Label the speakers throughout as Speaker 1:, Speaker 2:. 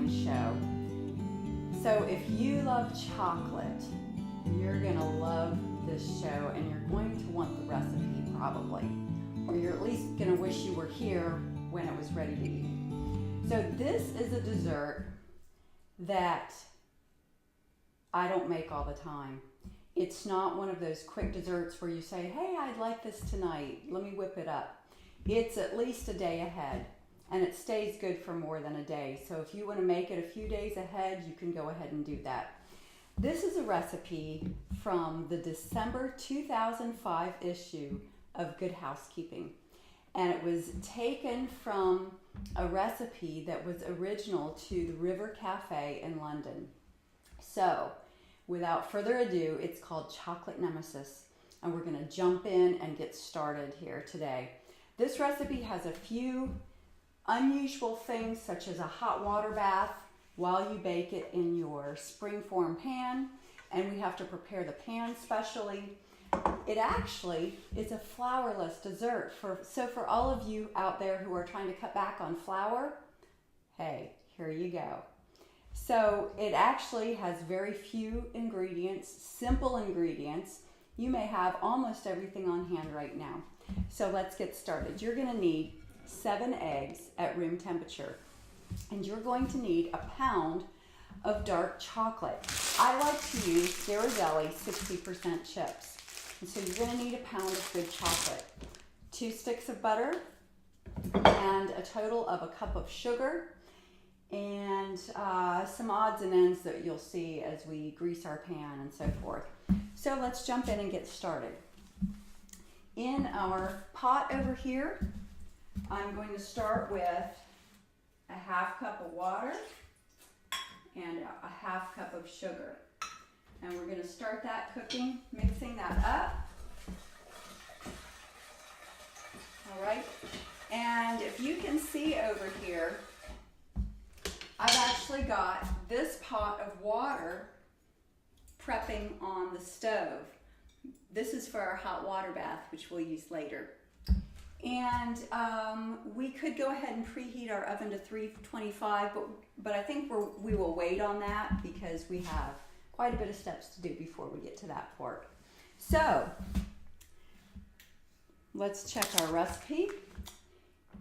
Speaker 1: show. So if you love chocolate, you're gonna love this show, and you're going to want the recipe probably, or you're at least gonna wish you were here when it was ready to eat. So this is a dessert that I don't make all the time. It's not one of those quick desserts where you say, hey, I'd like this tonight, let me whip it up. It's at least a day ahead, and it stays good for more than a day. So if you want to make it a few days ahead, you can go ahead and do that. This is a recipe from the December 2005 issue of Good Housekeeping. And it was taken from a recipe that was original to the River Cafe in London. So without further ado, it's called Chocolate Nemesis. And we're going to jump in and get started here today. This recipe has a few unusual things, such as a hot water bath while you bake it in your springform pan, and we have to prepare the pan specially. It actually is a flourless dessert. So for all of you out there who are trying to cut back on flour, hey, here you go. So it actually has very few ingredients, simple ingredients. You may have almost everything on hand right now. So let's get started. You're going to need 7 eggs at room temperature, and you're going to need a pound of dark chocolate. I like to use Ghirardelli 60% chips, and so you're going to need a pound of good chocolate, 2 sticks of butter, and a total of a cup of sugar, and some odds and ends that you'll see as we grease our pan and so forth. So let's jump in and get started. In our pot over here, I'm going to start with a half cup of water and a half cup of sugar. And we're going to start that cooking, mixing that up. All right. And if you can see over here, I've actually got this pot of water prepping on the stove. This is for our hot water bath, which we'll use later. And we could go ahead and preheat our oven to 325, but I think we will wait on that because we have quite a bit of steps to do before we get to that part. So let's check our recipe.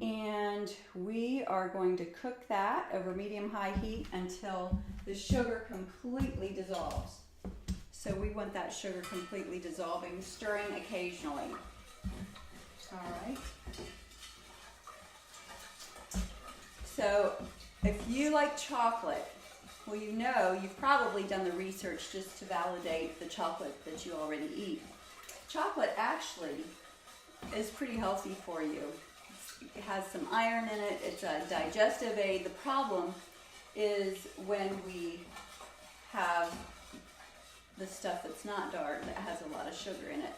Speaker 1: And we are going to cook that over medium-high heat until the sugar completely dissolves. So we want that sugar completely dissolving, stirring occasionally. All right. So if you like chocolate, well, you know you've probably done the research just to validate the chocolate that you already eat. Chocolate actually is pretty healthy for you. It has some iron in it. It's a digestive aid. The problem is when we have the stuff that's not dark that has a lot of sugar in it.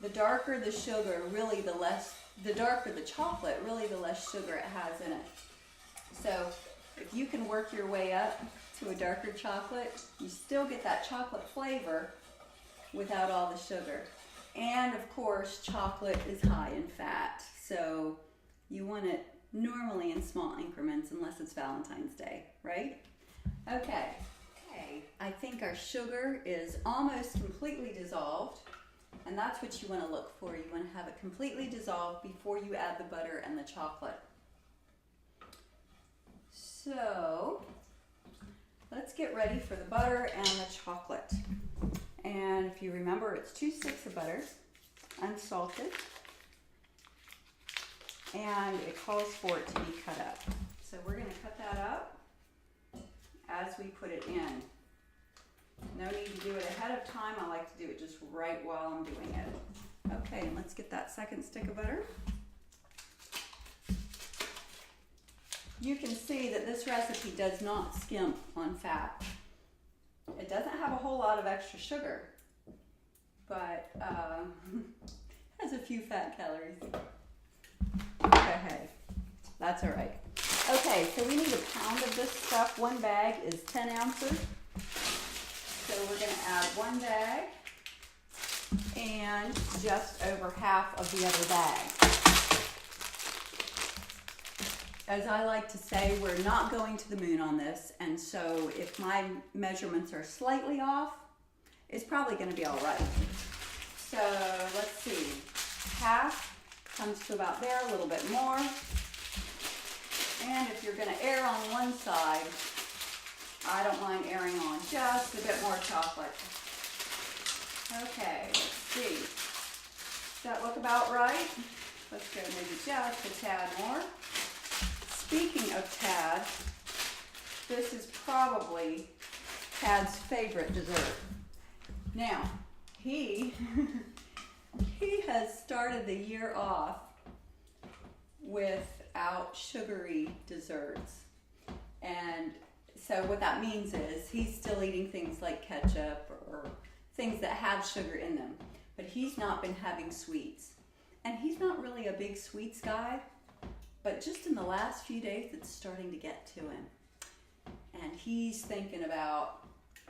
Speaker 1: The darker the sugar, really the darker the chocolate, really the less sugar it has in it. So if you can work your way up to a darker chocolate, you still get that chocolate flavor without all the sugar. And of course, chocolate is high in fat, so you want it normally in small increments unless it's Valentine's Day, right? Okay, I think our sugar is almost completely dissolved, and that's what you want to look for. You want to have it completely dissolved before you add the butter and the chocolate. So let's get ready for the butter and the chocolate. And if you remember, it's 2 sticks of butter, unsalted, and it calls for it to be cut up. So we're going to cut that up as we put it in. No need to do it ahead of time. I like to do it just right while I'm doing it. Okay, and let's get that second stick of butter. You can see that this recipe does not skimp on fat. It doesn't have a whole lot of extra sugar, but has a few fat calories. Okay, that's all right. Okay, so we need a pound of this stuff. 1 bag is 10 ounces. So we're going to add 1 bag and just over half of the other bag. as I like to say, we're not going to the moon on this, and so if my measurements are slightly off, it's probably going to be all right. So let's see, half comes to about there, a little bit more. And if you're going to err on one side, I don't mind erring on just a bit more chocolate. Okay, let's see. Does that look about right? Let's go maybe just a tad more. Speaking of Tad, this is probably Tad's favorite dessert. Now, he has started the year off without sugary desserts. And so what that means is he's still eating things like ketchup or things that have sugar in them, but he's not been having sweets. And he's not really a big sweets guy, but just in the last few days, it's starting to get to him. And he's thinking about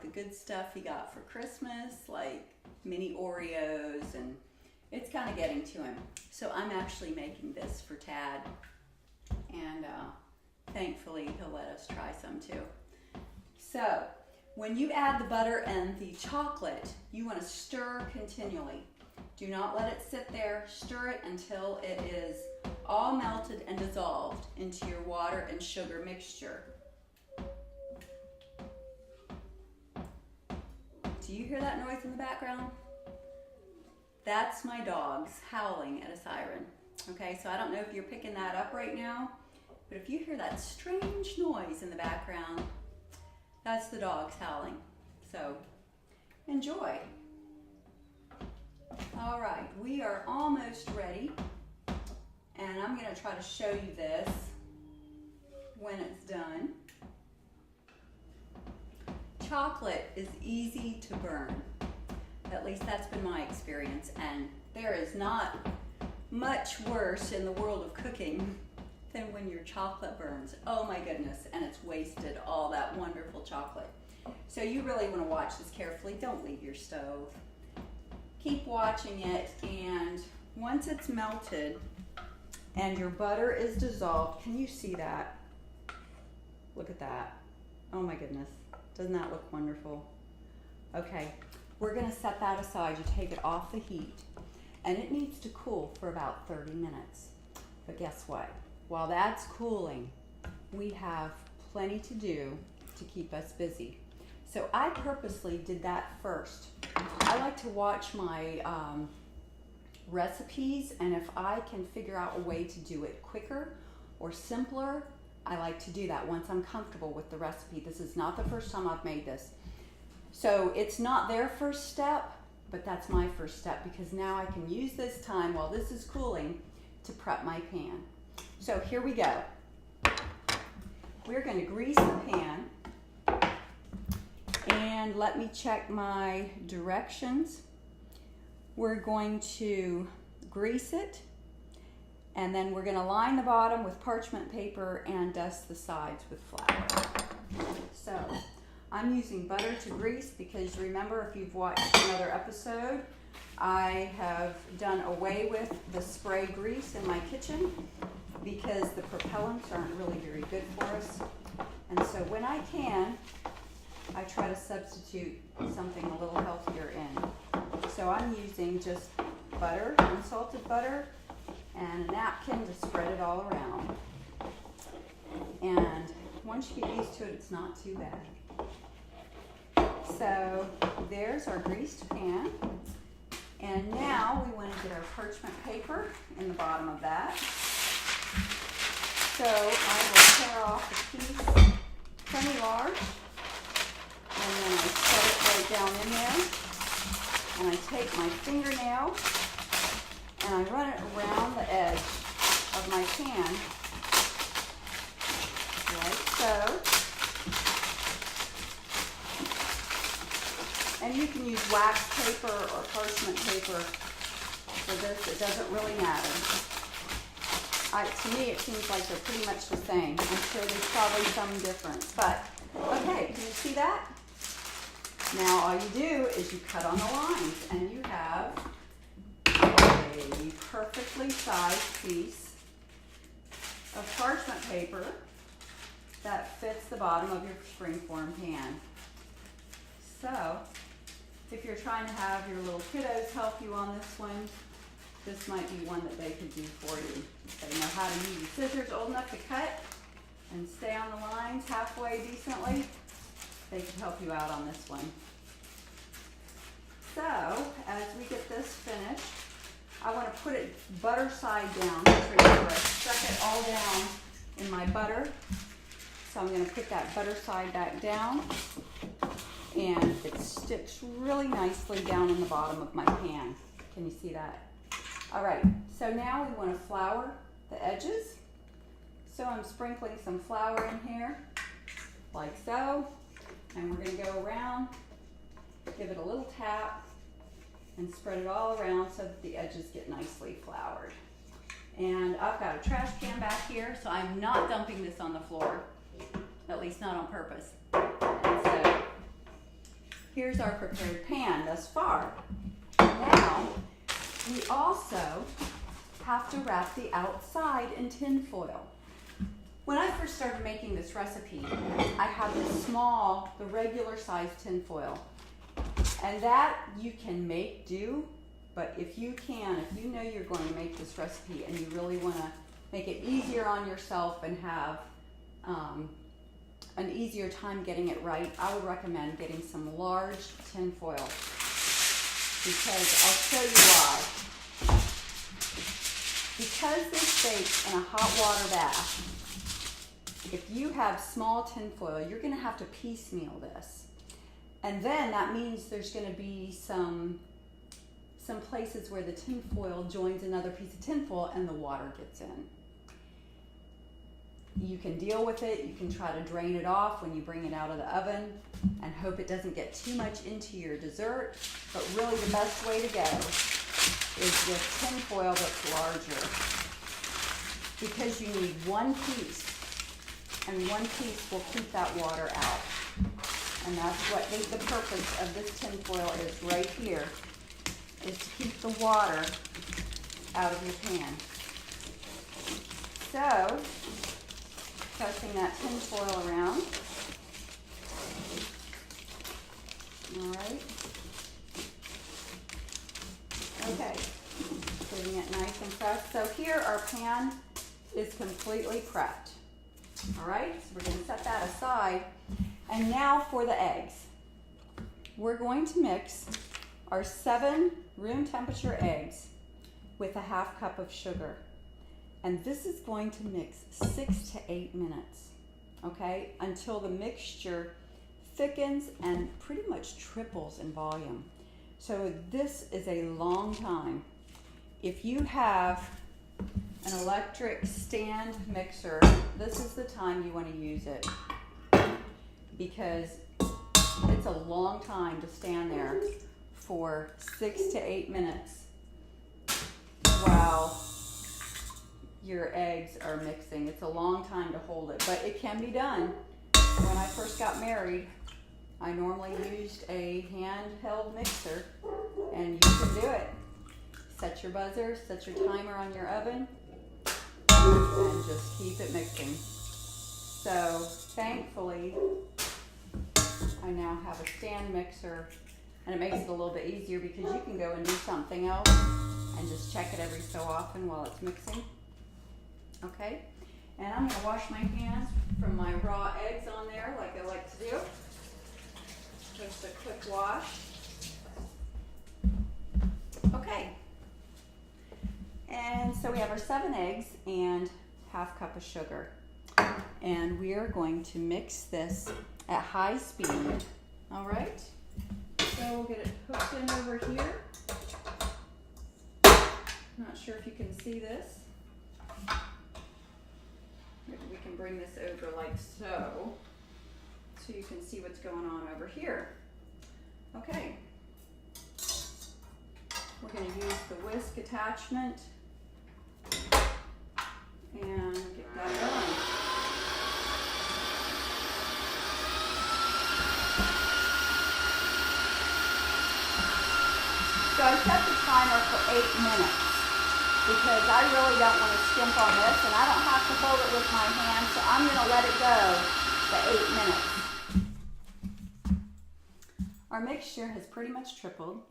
Speaker 1: the good stuff he got for Christmas, like mini Oreos, and it's kind of getting to him. So I'm actually making this for Tad, and thankfully he'll let us try some too. So when you add the butter and the chocolate, you want to stir continually. Do not let it sit there. Stir it until it is all melted and dissolved into your water and sugar mixture. Do you hear that noise in the background? That's my dogs howling at a siren. Okay, so I don't know if you're picking that up right now, but if you hear that strange noise in the background, that's the dogs howling. So enjoy. All right, we are almost ready, and I'm going to try to show you this when it's done. Chocolate is easy to burn. At least that's been my experience, and there is not much worse in the world of cooking than when your chocolate burns. Oh my goodness, and it's wasted all that wonderful chocolate. So you really want to watch this carefully. Don't leave your stove. Keep watching it, and once it's melted and your butter is dissolved, can you see that? Look at that. Oh my goodness. Doesn't that look wonderful? Okay, we're gonna set that aside. You take it off the heat, and it needs to cool for about 30 minutes. But guess what? While that's cooling, we have plenty to do to keep us busy. So I purposely did that first. I like to watch my recipes, and if I can figure out a way to do it quicker or simpler, I like to do that once I'm comfortable with the recipe. This is not the first time I've made this. So it's not their first step, but that's my first step, because now I can use this time while this is cooling to prep my pan. So here we go. We're going to grease the pan. And let me check my directions. We're going to grease it, and then we're going to line the bottom with parchment paper and dust the sides with flour. So I'm using butter to grease because remember, if you've watched another episode, I have done away with the spray grease in my kitchen because the propellants aren't really very good for us. And so when I can, I try to substitute something a little healthier in. So I'm using just butter, unsalted butter, and a napkin to spread it all around. And once you get used to it, it's not too bad. So there's our greased pan. And now we want to get our parchment paper in the bottom of that. So I will tear off a piece plenty large. And then I set it right down in there, and I take my fingernail and I run it around the edge of my pan, like so. And you can use wax paper or parchment paper for this, it doesn't really matter. To me it seems like they're pretty much the same. I'm sure there's probably some difference, but okay, can you see that? Now all you do is you cut on the lines, and you have a perfectly sized piece of parchment paper that fits the bottom of your springform pan. So, if you're trying to have your little kiddos help you on this one, this might be one that they could do for you. If they know how to use the scissors old enough to cut and stay on the lines halfway decently, they can help you out on this one. So, as we get this finished, I want to put it butter side down. Make sure I stuck it all down in my butter. So I'm going to put that butter side back down, and it sticks really nicely down in the bottom of my pan. Can you see that? All right, so now we want to flour the edges. So I'm sprinkling some flour in here, like so, and we're going to go around, give it a little tap, and spread it all around so that the edges get nicely floured. And I've got a trash can back here, so I'm not dumping this on the floor, at least not on purpose. And so here's our prepared pan thus far. Now, we also have to wrap the outside in tin foil. When I first started making this recipe, I had this small, the regular size tin foil. And that you can make do, but if you know you're going to make this recipe and you really want to make it easier on yourself and have an easier time getting it right, I would recommend getting some large tin foil, because I'll show you why. Because this bakes in a hot water bath, if you have small tin foil, you're going to have to piecemeal this. And then that means there's going to be some places where the tin foil joins another piece of tin foil and the water gets in. You can deal with it. You can try to drain it off when you bring it out of the oven and hope it doesn't get too much into your dessert. But really the best way to go is with tin foil that's larger, because you need one piece, and one piece will keep that water out. And that's what the purpose of this tin foil is right here, is to keep the water out of your pan. So, pressing that tin foil around. All right. Okay, getting it nice and pressed. So here our pan is completely prepped. All right, so we're going to set that aside. And now for the eggs. We're going to mix our 7 room temperature eggs with a ½ cup of sugar. And this is going to mix 6 to 8 minutes, okay, until the mixture thickens and pretty much triples in volume. So this is a long time. If you have an electric stand mixer, this is the time you want to use it, because it's a long time to stand there for 6 to 8 minutes while your eggs are mixing. It's a long time to hold it, but it can be done. When I first got married, I normally used a handheld mixer, and you can do it. Set your buzzer, set your timer on your oven, and just keep it mixing. So thankfully, I now have a stand mixer, and it makes it a little bit easier because you can go and do something else and just check it every so often while it's mixing. Okay, and I'm going to wash my hands from my raw eggs on there like I like to do. Just a quick wash. Okay, and so we have our 7 eggs and ½ cup of sugar, and we are going to mix this at high speed. All right, so we'll get it hooked in over here. Not sure if you can see this. Maybe we can bring this over like so you can see what's going on over here. Okay, we're going to use the whisk attachment and get that going. So I set the timer for 8 minutes. because I really don't want to skimp on this, and I don't have to hold it with my hand, so I'm going to let it go the 8 minutes. Our mixture has pretty much tripled,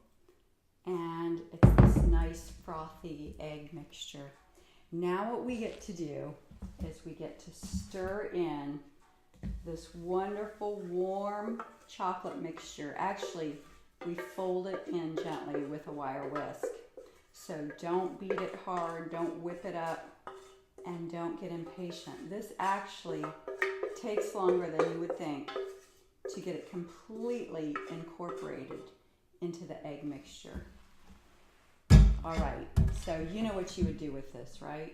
Speaker 1: and it's this nice frothy egg mixture. Now what we get to do is we get to stir in this wonderful warm chocolate mixture. Actually, we fold it in gently with a wire whisk. So don't beat it hard, don't whip it up, and don't get impatient. This actually takes longer than you would think to get it completely incorporated into the egg mixture. All right, so you know what you would do with this, right?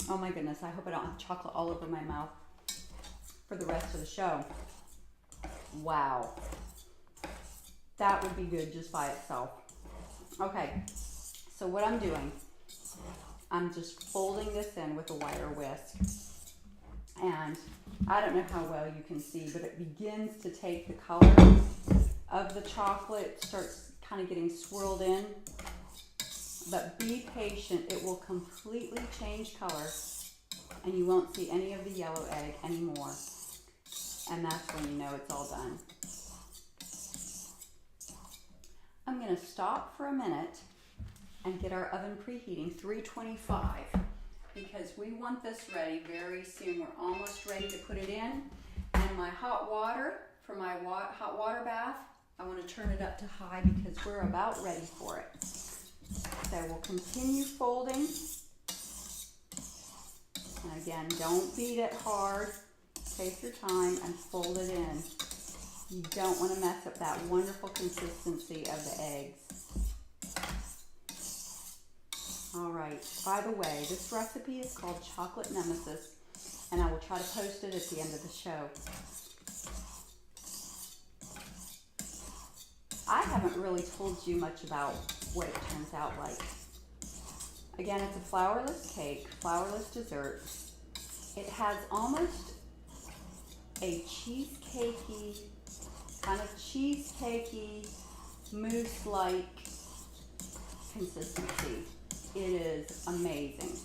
Speaker 1: Oh my goodness, I hope I don't have chocolate all over my mouth for the rest of the show. Wow. That would be good just by itself. Okay, so what I'm doing, I'm just folding this in with a wire whisk. And I don't know how well you can see, but it begins to take the color of the chocolate, starts kind of getting swirled in. But be patient, it will completely change color and you won't see any of the yellow egg anymore. And that's when you know it's all done. I'm going to stop for a minute and get our oven preheating 325 because we want this ready very soon. We're almost ready to put it in. And my hot water for my hot water bath, I want to turn it up to high because we're about ready for it. So we'll continue folding. And again, don't beat it hard. Take your time and fold it in. You don't want to mess up that wonderful consistency of the eggs. All right, by the way, this recipe is called Chocolate Nemesis, and I will try to post it at the end of the show. I haven't really told you much about what it turns out like. Again, it's a flourless cake, flourless dessert. It has almost a cheesecakey, kind of cheesecakey, mousse-like consistency. It is amazing.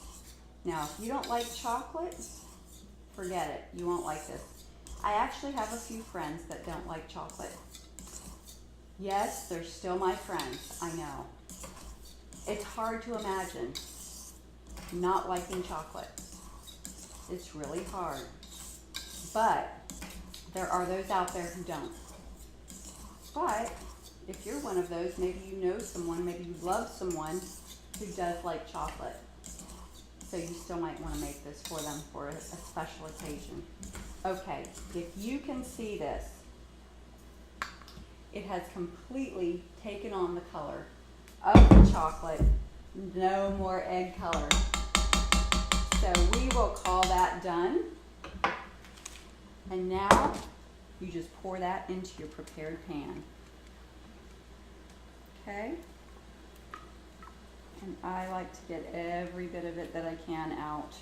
Speaker 1: Now, if you don't like chocolate, forget it. You won't like this. I actually have a few friends that don't like chocolate. Yes, they're still my friends, I know. It's hard to imagine not liking chocolate. It's really hard. But there are those out there who don't. But if you're one of those, maybe you know someone, maybe you love someone who does like chocolate. So you still might want to make this for them for a special occasion. Okay, if you can see this, it has completely taken on the color of the chocolate. No more egg color. So we will call that done. And now you just pour that into your prepared pan. Okay? And I like to get every bit of it that I can out.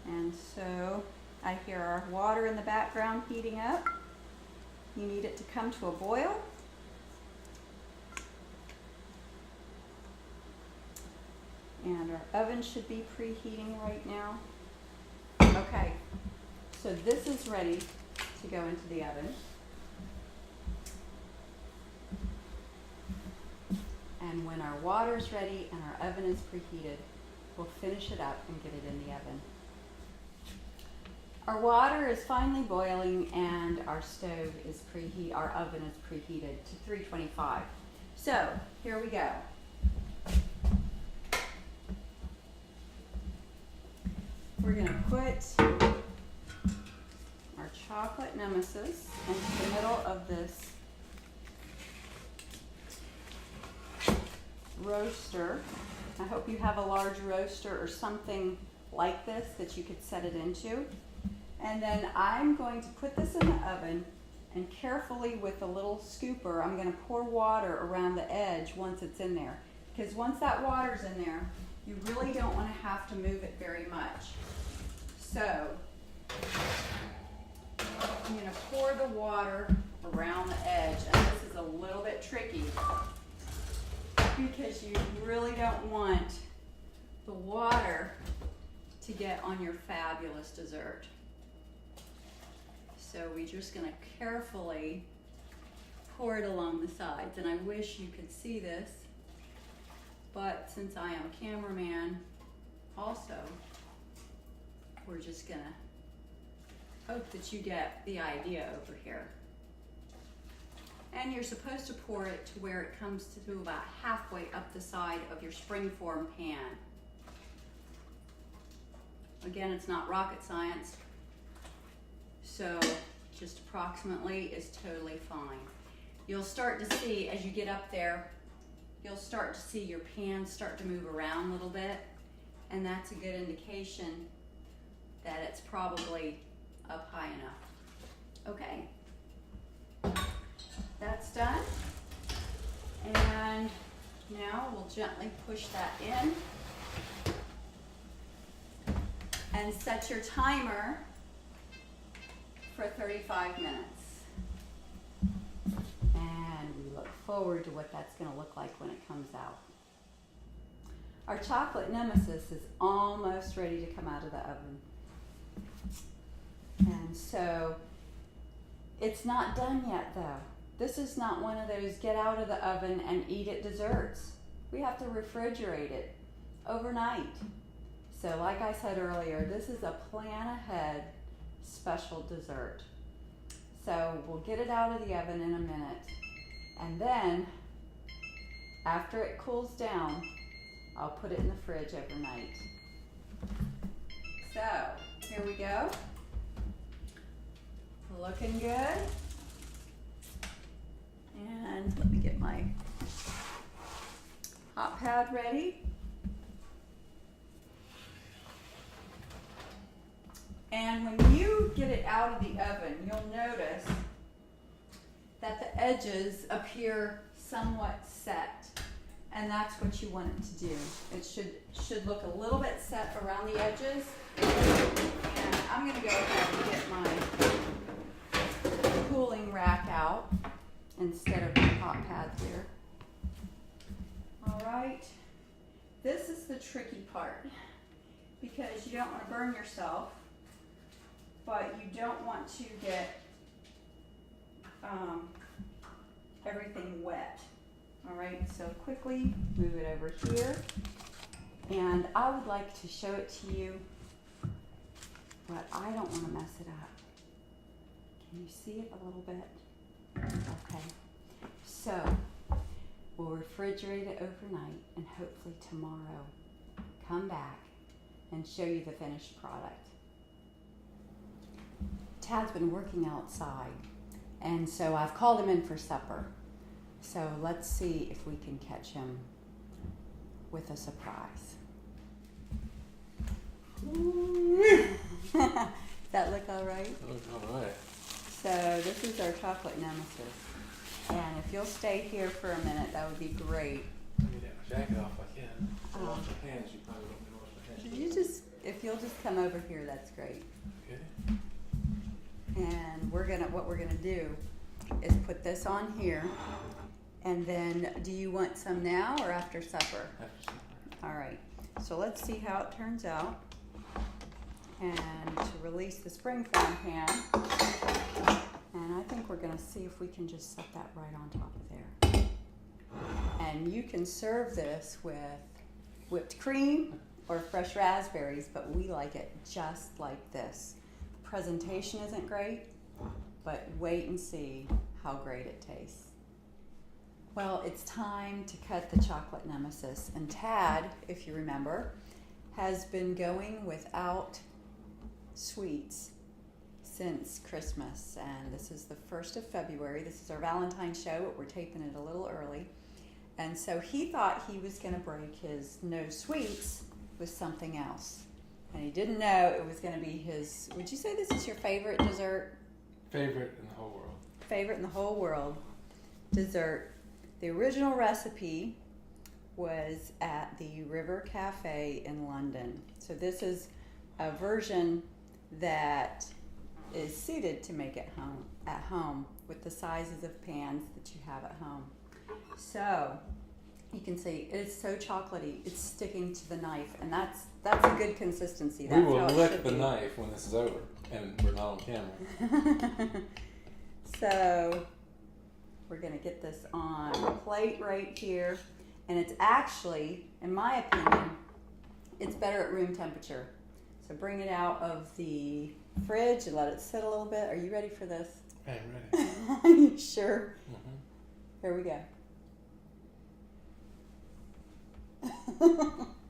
Speaker 1: And so I hear our water in the background heating up. You need it to come to a boil. And our oven should be preheating right now. Okay, so this is ready to go into the oven. And when our water's ready and our oven is preheated, we'll finish it up and get it in the oven. Our water is finally boiling and our stove is our oven is preheated to 325. So here we go. We're gonna put our chocolate nemesis into the middle of this roaster. I hope you have a large roaster or something like this that you could set it into. And then I'm going to put this in the oven and carefully with a little scooper, I'm going to pour water around the edge once it's in there. Because once that water's in there, you really don't want to have to move it very much. So I'm going to pour the water around the edge. And this is a little bit tricky because you really don't want the water to get on your fabulous dessert. So we're just gonna carefully pour it along the sides. And I wish you could see this, but since I am a cameraman also, we're just gonna hope that you get the idea over here. And you're supposed to pour it to where it comes to about halfway up the side of your springform pan. Again, it's not rocket science, so just approximately is totally fine. You'll start to see, as you get up there, you'll start to see your pan start to move around a little bit, and that's a good indication that it's probably up high enough. Okay, that's done. And now we'll gently push that in and set your timer for 35 minutes. And we look forward to what that's going to look like when it comes out. Our chocolate nemesis is almost ready to come out of the oven. And so it's not done yet though. This is not one of those get out of the oven and eat it desserts. We have to refrigerate it overnight. So like I said earlier, this is a plan ahead special dessert. So we'll get it out of the oven in a minute. And then after it cools down, I'll put it in the fridge overnight. So here we go. Looking good. And let me get my hot pad ready. And when you get it out of the oven, you'll notice that the edges appear somewhat set. And that's what you want it to do. It should look a little bit set around the edges. And I'm gonna go ahead and get my cooling rack out instead of my hot pads here. All right, this is the tricky part because you don't want to burn yourself, but you don't want to get everything wet. All right, so quickly move it over here. And I would like to show it to you, but I don't want to mess it up. Can you see it a little bit? Okay, so we'll refrigerate it overnight and hopefully tomorrow come back and show you the finished product. Tad's been working outside, and so I've called him in for supper. So let's see if we can catch him with a surprise. Does that look all right?
Speaker 2: That looks all right.
Speaker 1: So this is our chocolate nemesis. And if you'll stay here for a minute, that would be great.
Speaker 2: Let me take my jacket off if I can. So wash my hands, you probably don't need to wash my hands.
Speaker 1: If you'll just come over here, that's great.
Speaker 2: Okay.
Speaker 1: And what we're gonna do is put this on here. And then, do you want some now or after supper?
Speaker 2: After supper.
Speaker 1: All right, so let's see how it turns out. And to release the springform pan, and I think we're gonna see if we can just set that right on top of there. And you can serve this with whipped cream or fresh raspberries, but we like it just like this. The presentation isn't great, but wait and see how great it tastes. Well, it's time to cut the chocolate nemesis. And Tad, if you remember, has been going without sweets since Christmas. And this is the 1st of February. This is our Valentine show, but we're taping it a little early. And so he thought he was going to break his no sweets with something else. And he didn't know it was going to be his, would you say this is your favorite dessert?
Speaker 2: Favorite in the whole world.
Speaker 1: Favorite in the whole world dessert. The original recipe was at the River Cafe in London. So this is a version that is suited to make it at home with the sizes of pans that you have at home. So you can see it's so chocolatey, it's sticking to the knife, and that's a good consistency. That's
Speaker 2: We will
Speaker 1: how it
Speaker 2: lick
Speaker 1: should
Speaker 2: the
Speaker 1: be.
Speaker 2: knife when this is over, and we're not on camera.
Speaker 1: So we're gonna get this on a plate right here, and it's actually, in my opinion, it's better at room temperature. So bring it out of the fridge and let it sit a little bit. Are you ready for this?
Speaker 2: I'm ready.
Speaker 1: Are you sure?
Speaker 2: Mm-hmm.
Speaker 1: Here we go.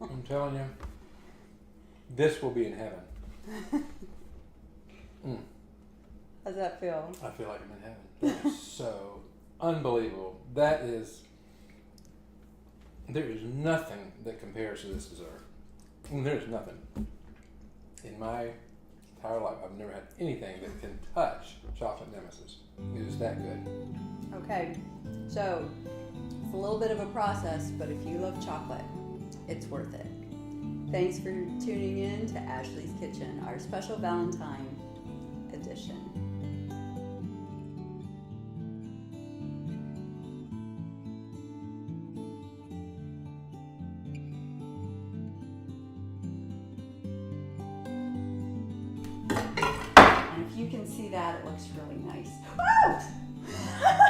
Speaker 2: I'm telling you, this will be in heaven. Mm.
Speaker 1: How's that feel?
Speaker 2: I feel like I'm in heaven. That is so unbelievable. There is nothing that compares to this dessert. There's nothing. In my entire life, I've never had anything that can touch chocolate nemesis. It is that good.
Speaker 1: Okay, so it's a little bit of a process, but if you love chocolate, it's worth it. Thanks for tuning in to Ashley's Kitchen, our special Valentine edition. And if you can see that, it looks really nice. Woo!